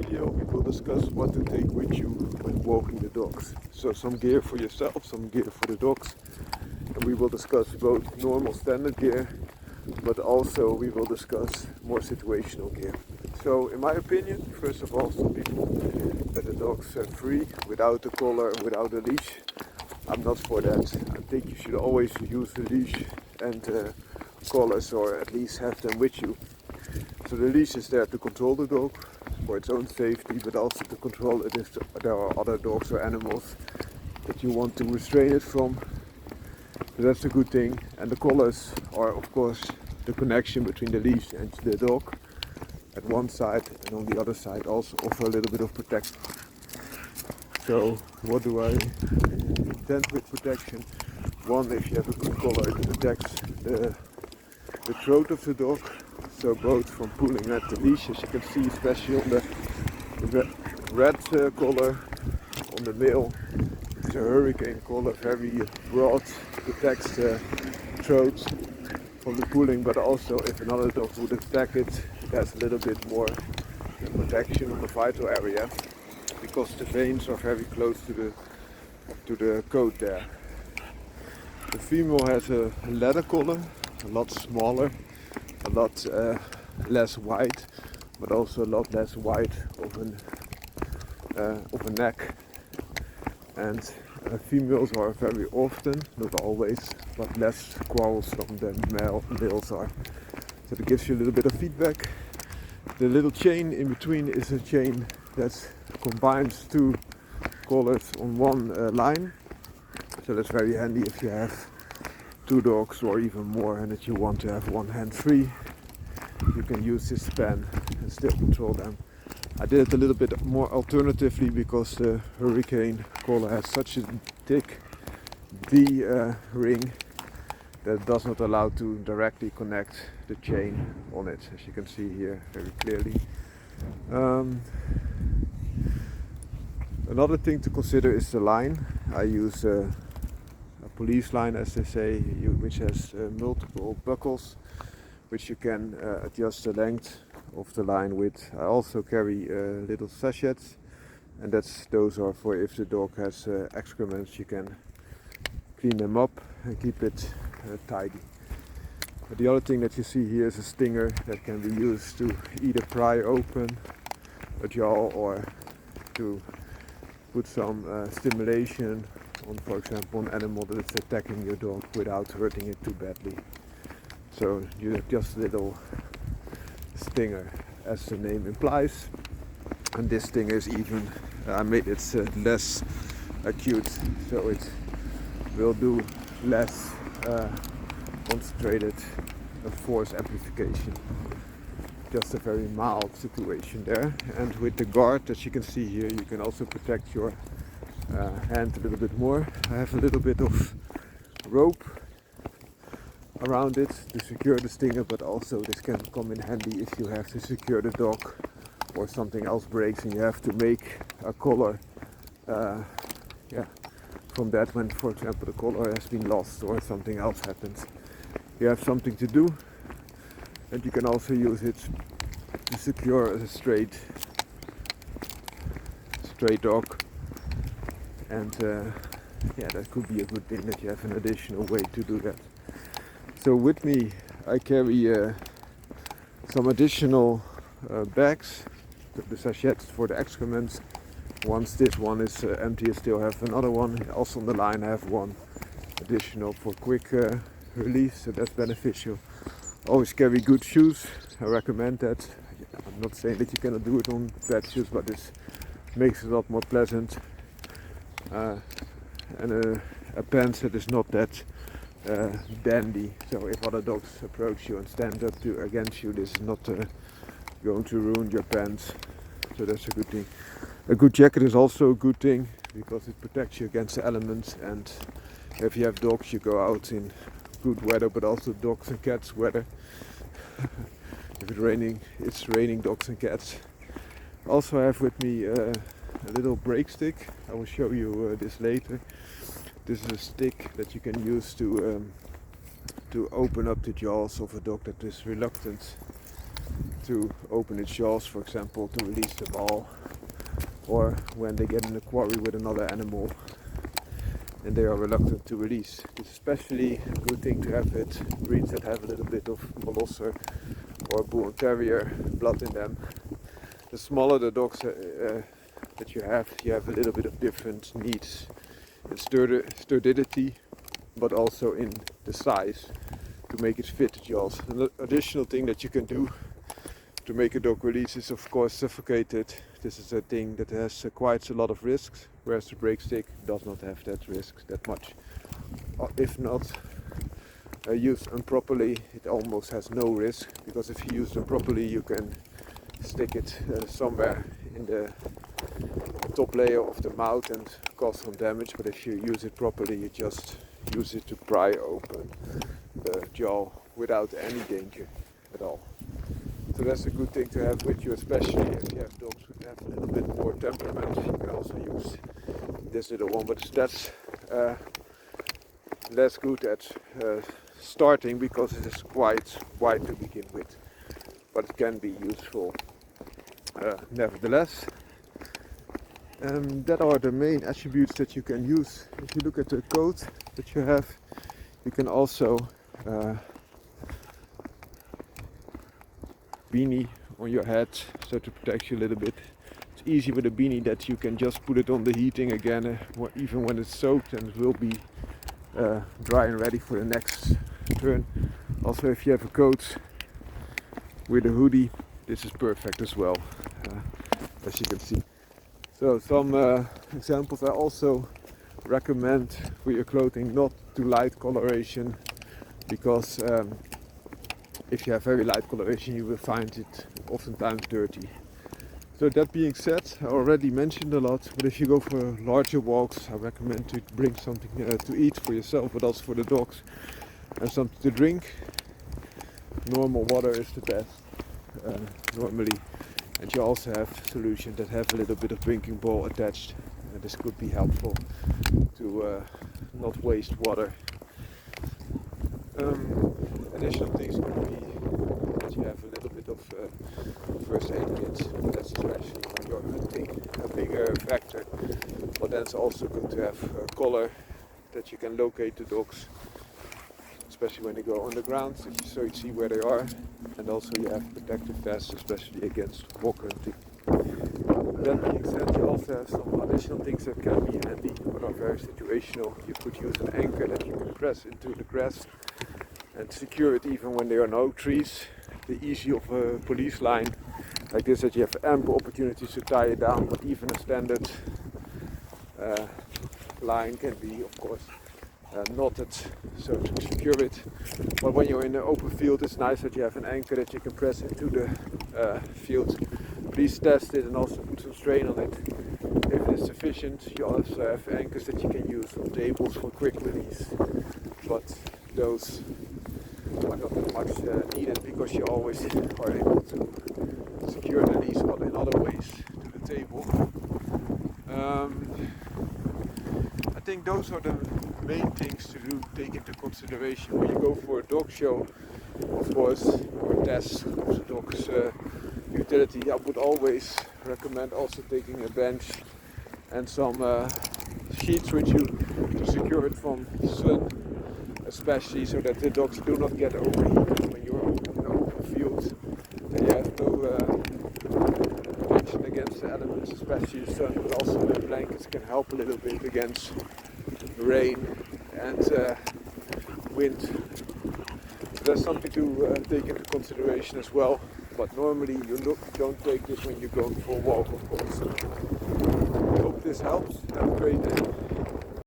video we will discuss what to take with you when walking the dogs. So some gear for yourself, some gear for the dogs. And we will discuss both normal standard gear, but also we will discuss more situational gear. So in my opinion, first of all, some people let the dogs free without a collar, without a leash. I'm not for that. I think you should always use a leash and collars, or at least have them with you. So the leash is there to control the dog for its own safety, but also to control it if there are other dogs or animals that you want to restrain it from. So that's a good thing. And the collars are of course the connection between the leash and the dog at one side, and on the other side also offer a little bit of protection. So what do I intend with protection? One, if you have a good collar, it protects the throat of the dog. So both from pulling at the leash, as you can see, especially on the red collar on the male, it's a hurricane collar, very broad, protects the throat from the pulling, but also if another dog would attack it, it has a little bit more protection on the vital area, because the veins are very close to the coat there. The female has a leather collar, a lot smaller, a lot less wide, but also a lot less wide of a neck. And females are very often, not always, but less quarrelsome than males are. So that gives you a little bit of feedback. The little chain in between is a chain that combines two collars on one line. So that's very handy if you have two dogs or even more and that you want to have one hand free. You can use this span and still control them. I did it a little bit more alternatively because the hurricane collar has such a thick D ring that it does not allow to directly connect the chain on it, as you can see here very clearly. Another thing to consider is the line. I use a police line, as they say, which has multiple buckles, which you can adjust the length of the line with. I also carry little sachets, and those are for if the dog has excrements, you can clean them up and keep it tidy. But the other thing that you see here is a stinger that can be used to either pry open a jaw or to put some stimulation on, for example, an animal that is attacking your dog without hurting it too badly. So you have just a little stinger, as the name implies. And this stinger is even, I made it less acute, so it will do less concentrated force amplification. Just a very mild situation there. And with the guard, as you can see here, you can also protect your hand a little bit more. I have a little bit of rope around it to secure the stinger, but also this can come in handy if you have to secure the dog or something else breaks and you have to make a collar from that when, for example, the collar has been lost or something else happens. You have something to do, and you can also use it to secure a straight dog. And that could be a good thing that you have an additional way to do that. So with me I carry some additional bags, the sachets for the excrements. Once this one is empty, I still have another one. Also on the line I have one additional for quick release, so that's beneficial. Always carry good shoes, I recommend that. I'm not saying that you cannot do it on bad shoes, but this makes it a lot more pleasant. And a pants that is not that dandy, so if other dogs approach you and stand up against you, this is not going to ruin your pants, so that's a good thing. A good jacket is also a good thing because it protects you against the elements, and if you have dogs you go out in good weather, but also dogs and cats weather. If it's raining dogs and cats. Also I have with me a little brake stick. I will show you this later. This is a stick that you can use to open up the jaws of a dog that is reluctant to open its jaws, for example, to release the ball, or when they get in a quarry with another animal and they are reluctant to release. It's especially a good thing to have with breeds that have a little bit of Molosser or Bull Terrier blood in them. The smaller the dogs that you have a little bit of different needs in sturdidity, but also in the size to make it fit the jaws. An additional thing that you can do to make a dog release is of course suffocate it. This is a thing that has quite a lot of risks, whereas the break stick does not have that risk that much. If not used improperly, it almost has no risk, because if you use them properly you can stick it somewhere in the top layer of the mouth and cause some damage, but if you use it properly you just use it to pry open the jaw without any danger at all. So that's a good thing to have with you, especially if you have dogs who have a little bit more temperament. You can also use this little one, but that's less good at starting because it is quite wide to begin with, but it can be useful nevertheless. That are the main attributes that you can use. If you look at the coat that you have, you can also beanie on your head, so to protect you a little bit. It's easy with a beanie that you can just put it on the heating again, even when it's soaked, and it will be dry and ready for the next turn. Also, if you have a coat with a hoodie, this is perfect as well, as you can see. So some examples. I also recommend for your clothing not too light coloration, because if you have very light coloration you will find it oftentimes dirty. So that being said, I already mentioned a lot, but if you go for larger walks I recommend to bring something to eat for yourself, but also for the dogs, and something to drink. Normal water is the best normally, and you also have solutions that have a little bit of drinking bowl attached, and this could be helpful to not waste water. Additional things could be that you have a little bit of first aid kit. That's especially when you're hunting a bigger factor. But then it's also good to have a collar that you can locate the dogs, especially when they go on the ground, so you see where they are. And also you have protective vests, especially against walk hunting. That being said, you also have some additional things that can be handy, but are very situational. You could use an anchor that you can press into the grass and secure it even when there are no trees. The ease of a police line like this, that you have ample opportunities to tie it down, but even a standard line can be, of course, knotted so to secure it. But when you're in an open field, it's nice that you have an anchor that you can press into the field. Please test it and also put some strain on it. If it's sufficient, you also have anchors that you can use on tables for quick release, but those are not that much needed, because you always are able to secure the leash in other ways to the table. I think those are the main things to take into consideration when you go for a dog show, of course, or test of the dog's utility. I would always recommend also taking a bench and some sheets with you to secure it from sun, especially so that the dogs do not get overheated when you're in an open field. Then you have no protection against the elements, especially the sun, but also the blankets can help a little bit against rain and wind. So that's something to take into consideration as well. But normally you don't take this when you're going for a walk, of course. I hope this helps. Have a great day.